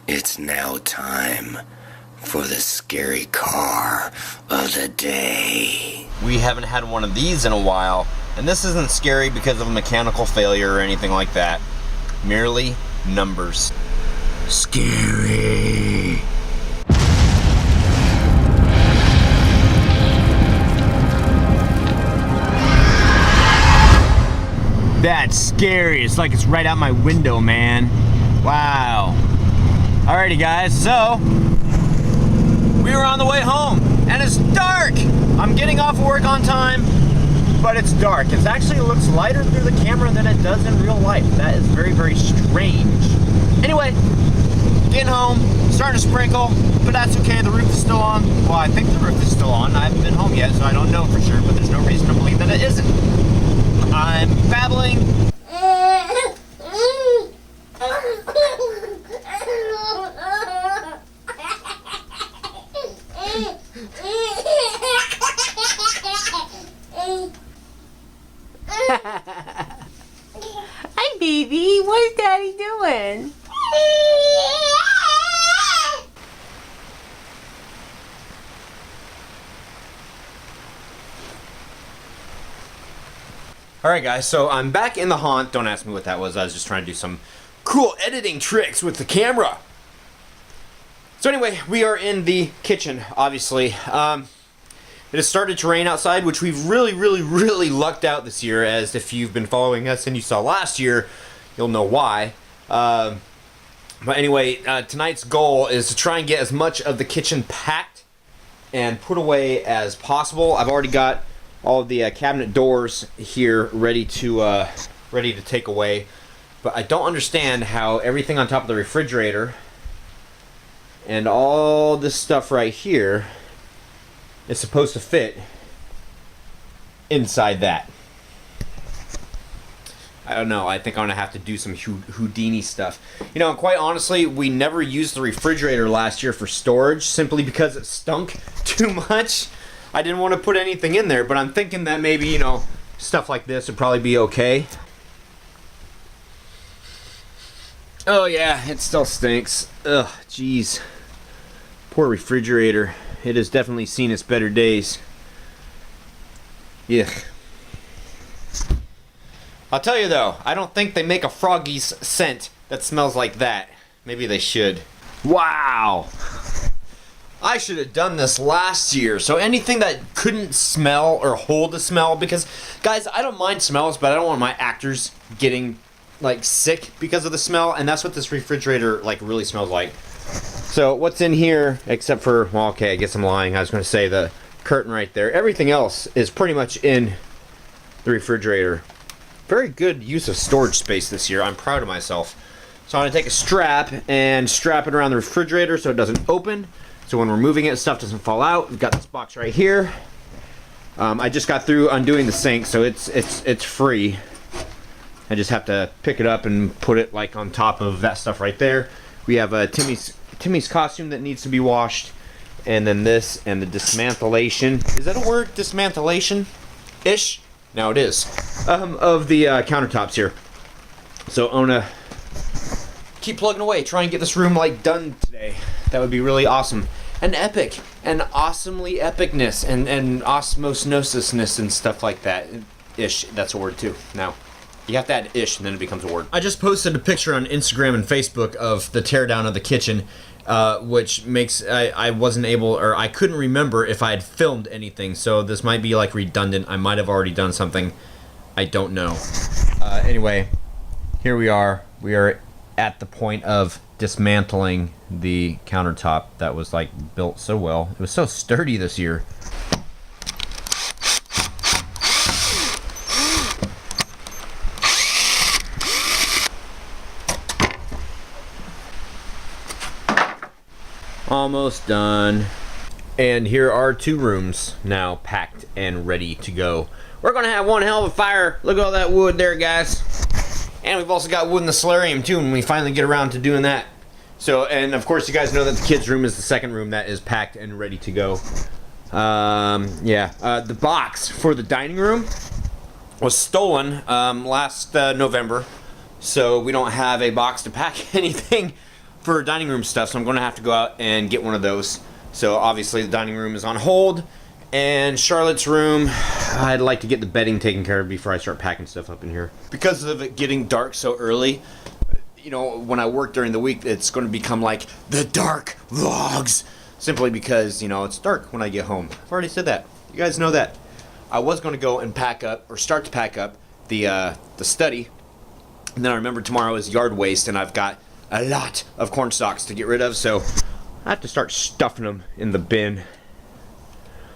It's now time for the scary car of the day. We haven't had one of these in a while, and this isn't scary because of a mechanical failure or anything like that. Merely numbers. Scary. That's scary. It's like it's right out my window, man. Wow. Alrighty guys, so we were on the way home and it's dark. I'm getting off work on time, but it's dark. It actually looks lighter through the camera than it does in real life. That is very, very strange. Anyway, getting home, starting to sprinkle, but that's okay. The roof is still on. Well, I think the roof is still on. I haven't been home yet, so I don't know for sure, but there's no reason to believe that it isn't. I'm babbling. Hi, baby. What is Daddy doing? Alright guys, so I'm back in the haunt. Don't ask me what that was. I was just trying to do some cool editing tricks with the camera. So anyway, we are in the kitchen, obviously. It has started to rain outside, which we've really lucked out this year, as if you've been following us and you saw last year, you'll know why. But anyway, tonight's goal is to try and get as much of the kitchen packed and put away as possible. I've already got all of the cabinet doors here ready to take away, but I don't understand how everything on top of the refrigerator and all this stuff right here is supposed to fit inside that. I don't know. I think I'm gonna have to do some Houdini stuff. You know, quite honestly, we never used the refrigerator last year for storage simply because it stunk too much. I didn't want to put anything in there, but I'm thinking that maybe, you know, stuff like this would probably be okay. Oh yeah, it still stinks. Ugh, jeez. Poor refrigerator. It has definitely seen its better days. Yuck. I'll tell you though, I don't think they make a Froggy's scent that smells like that. Maybe they should. Wow! I should have done this last year. So anything that couldn't smell or hold a smell, because guys, I don't mind smells, but I don't want my actors getting like sick because of the smell, and that's what this refrigerator like really smells like. So what's in here, except for, well, okay, I guess I'm lying. I was going to say the curtain right there. Everything else is pretty much in the refrigerator. Very good use of storage space this year. I'm proud of myself. So I'm going to take a strap and strap it around the refrigerator so it doesn't open. So when we're moving it, stuff doesn't fall out. We've got this box right here. I just got through undoing the sink, so it's free. I just have to pick it up and put it like on top of that stuff right there. We have Timmy's costume that needs to be washed, and then this and the dismantlation. Is that a word? Dismantlation-ish? Now it is. Of the countertops here. So I'm gonna keep plugging away, try and get this room like done today. That would be really awesome. And epic. And awesomely epicness. And osmosis-ness and stuff like that. Ish. That's a word too. Now, you have to add ish and then it becomes a word. I just posted a picture on Instagram and Facebook of the teardown of the kitchen, which makes, I wasn't able, or I couldn't remember if I had filmed anything. So this might be like redundant. I might have already done something. I don't know. Anyway, here we are. We are at the point of dismantling the countertop that was like built so well. It was so sturdy this year. Almost done. And here are 2 rooms now packed and ready to go. We're gonna have one hell of a fire. Look at all that wood there, guys. And we've also got wood in the solarium too when we finally get around to doing that. So, and of course you guys know that the kids' room is the second room that is packed and ready to go. The box for the dining room was stolen last November. So we don't have a box to pack anything for dining room stuff, so I'm going to have to go out and get one of those. So obviously the dining room is on hold, and Charlotte's room, I'd like to get the bedding taken care of before I start packing stuff up in here. Because of it getting dark so early, you know, when I work during the week, it's going to become like the dark vlogs. Simply because, you know, it's dark when I get home. I've already said that. You guys know that. I was going to go and pack up, or start to pack up, the study. And then I remember tomorrow is yard waste, and I've got a lot of corn stalks to get rid of, so I have to start stuffing them in the bin.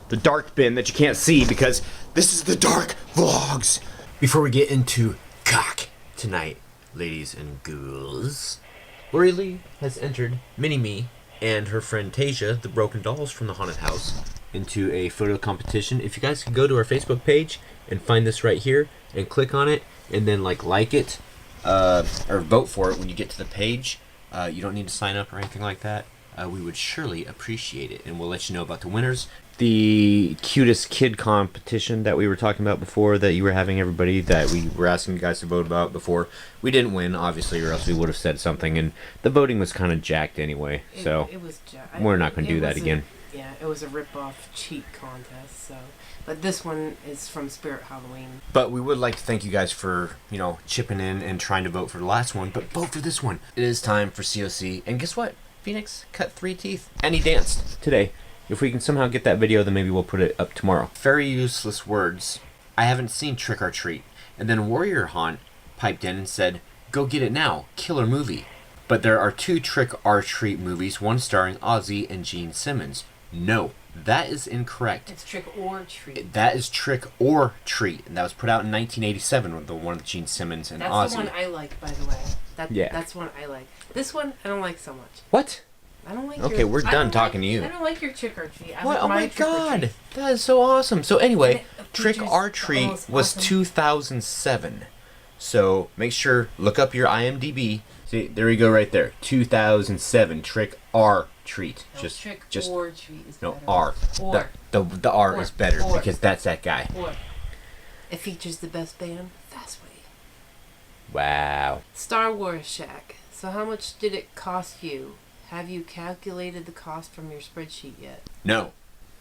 The dark bin that you can't see because this is the dark vlogs. Before we get into cock tonight, ladies and ghouls, Lori Lee has entered Mini-Me and her friend Tasia, the broken dolls from the haunted house, into a photo competition. If you guys can go to our Facebook page and find this right here and click on it and then like it or vote for it when you get to the page. You don't need to sign up or anything like that. We would surely appreciate it, and we'll let you know about the winners. The cutest kid competition that we were talking about before, that you were having everybody, that we were asking you guys to vote about before. We didn't win, obviously, or else we would have said something, and the voting was kind of jacked anyway, so we're not going to do that again. Yeah, it was a rip-off cheat contest, so... But this one is from Spirit Halloween. But we would like to thank you guys for, you know, chipping in and trying to vote for the last one, but vote for this one. It is time for COC, and guess what? Phoenix cut 3 teeth, and he danced today. If we can somehow get that video, then maybe we'll put it up tomorrow. Very useless words. I haven't seen Trick or Treat. And then Warrior Haunt piped in and said, go get it now, killer movie. But there are 2 Trick or Treat movies, one starring Ozzy and Gene Simmons. No, that is incorrect. It's Trick or Treat. That is Trick or Treat, and that was put out in 1987 with the one with Gene Simmons and Ozzy. That's the one I like, by the way. That's one I like. This one I don't like so much. What? I don't like Okay, we're done talking to you. I don't like your Trick or Treat. What? Oh my god, that is so awesome. So anyway, Trick or Treat was 2007. So make sure, look up your IMDb. See, there we go right there. 2007, Trick or Treat. No, Trick or Treat is no, better. R. Or. The R is better Or. because that's that guy. Or. It features the best band, Fastway. Wow. Star Wars Shack. So how much did it cost you? Have you calculated the cost from your spreadsheet yet? No.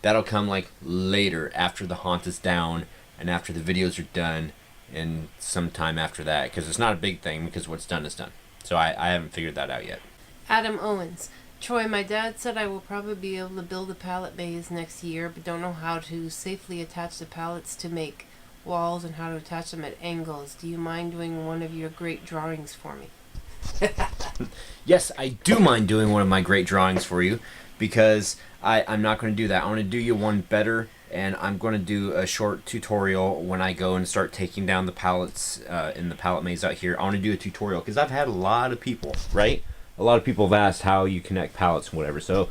That'll come like later, after the haunt is down and after the videos are done and sometime after that, because it's not a big thing because what's done is done. So I haven't figured that out yet. Adam Owens. Troy, my dad said I will probably be able to build a pallet maze next year, but don't know how to safely attach the pallets to make walls and how to attach them at angles. Do you mind doing one of your great drawings for me? Yes, I do mind doing one of my great drawings for you, because I'm not going to do that. I want to do you one better, and I'm going to do a short tutorial when I go and start taking down the pallets in the pallet maze out here. I want to do a tutorial, because I've had a lot of people, right? A lot of people have asked how you connect pallets and whatever, so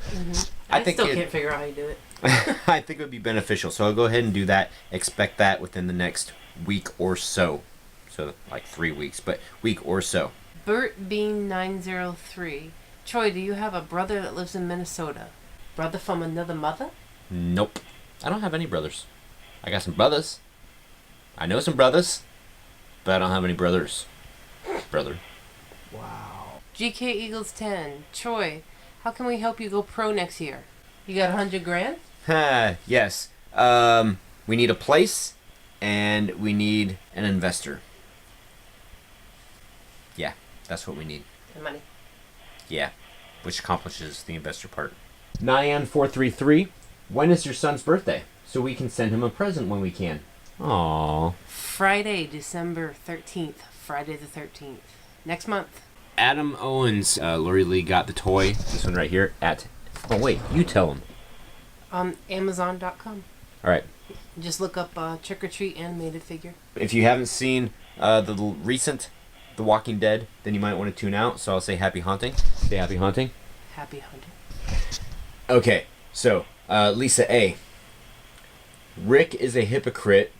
I still can't figure out how you do it. I think it would be beneficial, so I'll go ahead and do that. Expect that within the next week or so. So, like 3 weeks, but week or so. Bert Bean 903. Troy, do you have a brother that lives in Minnesota? Brother from another mother? Nope. I don't have any brothers. I got some brothers. I know some brothers, but I don't have any brothers. Brother. Wow. GK Eagles 10. Troy, how can we help you go pro next year? You got $100 grand? Yes. We need a place, and we need an investor. Yeah, that's what we need. And money. Yeah, which accomplishes the investor part. Nyan433, when is your son's birthday? So we can send him a present when we can. Aww. Friday, December 13th. Friday the 13th. Next month. Adam Owens, Lori Lee got the toy, this one right here, at... Oh, wait, you tell him. Amazon.com. Alright. Just look up Trick or Treat animated figure. If you haven't seen the recent The Walking Dead, then you might want to tune out, so I'll say happy haunting. Say happy haunting. Happy hunting. Okay, so, Lisa A. Rick is a hypocrite.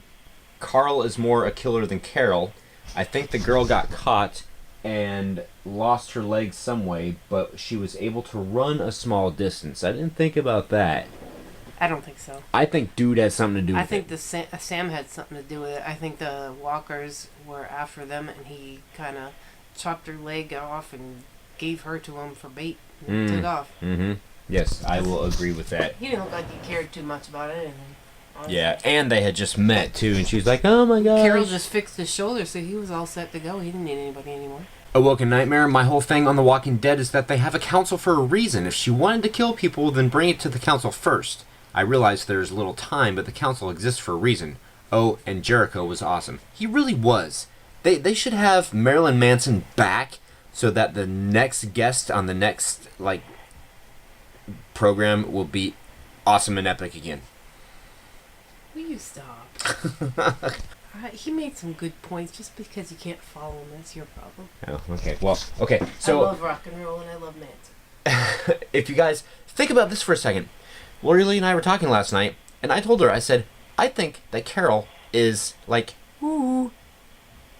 Carl is more a killer than Carol. I think the girl got caught and lost her legs some way, but she was able to run a small distance. I didn't think about that. I don't think so. I think dude has something to do with it. I think Sam had something to do with it. I think the walkers were after them, and he kind of chopped her leg off and gave her to him for bait and took off. Mm-hmm. Yes, I will agree with that. He didn't look like he cared too much about anything. Honestly. Yeah, and they had just met too, and she's like, "Oh my god." Carol just fixed his shoulder, so he was all set to go. He didn't need anybody anymore. Awoken Nightmare, my whole thing on The Walking Dead is that they have a council for a reason. If she wanted to kill people, then bring it to the council first. I realize there's little time, but the council exists for a reason. Oh, and Jericho was awesome. He really was. They should have Marilyn Manson back so that the next guest on the next, like, program will be awesome and epic again. Will you stop? He made some good points. Just because you can't follow him, that's your problem. Oh, okay. Well, okay. So I love rock and roll and I love Manson. if you guys think about this for a second, Lori Lee and I were talking last night, and I told her, I said, I think that Carol is like, ooh,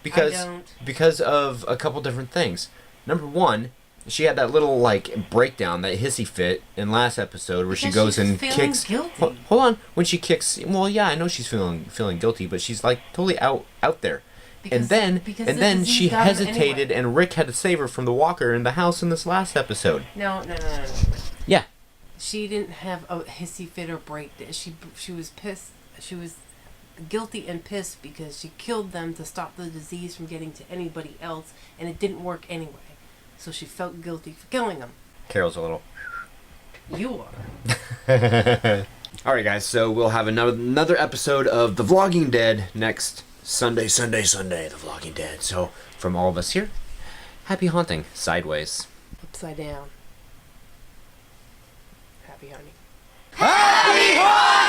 because of a couple different things. Number one, she had that little like breakdown, that hissy fit in last episode where she goes and kicks. Guilty. Hold on, when she kicks. Well, yeah, I know she's feeling guilty, but she's like totally out there. And then she hesitated, and Rick had to save her from the walker in the house in this last episode. No. Yeah. She didn't have a hissy fit or breakdown. She was pissed. She was guilty and pissed because she killed them to stop the disease from getting to anybody else, and it didn't work anyway. So she felt guilty for killing them. Carol's a little. You are. All right, guys. So we'll have another episode of The Vlogging Dead next Sunday. The Vlogging Dead. So from all of us here, happy haunting. Sideways. Upside down. Happy hunting. Happy hunting!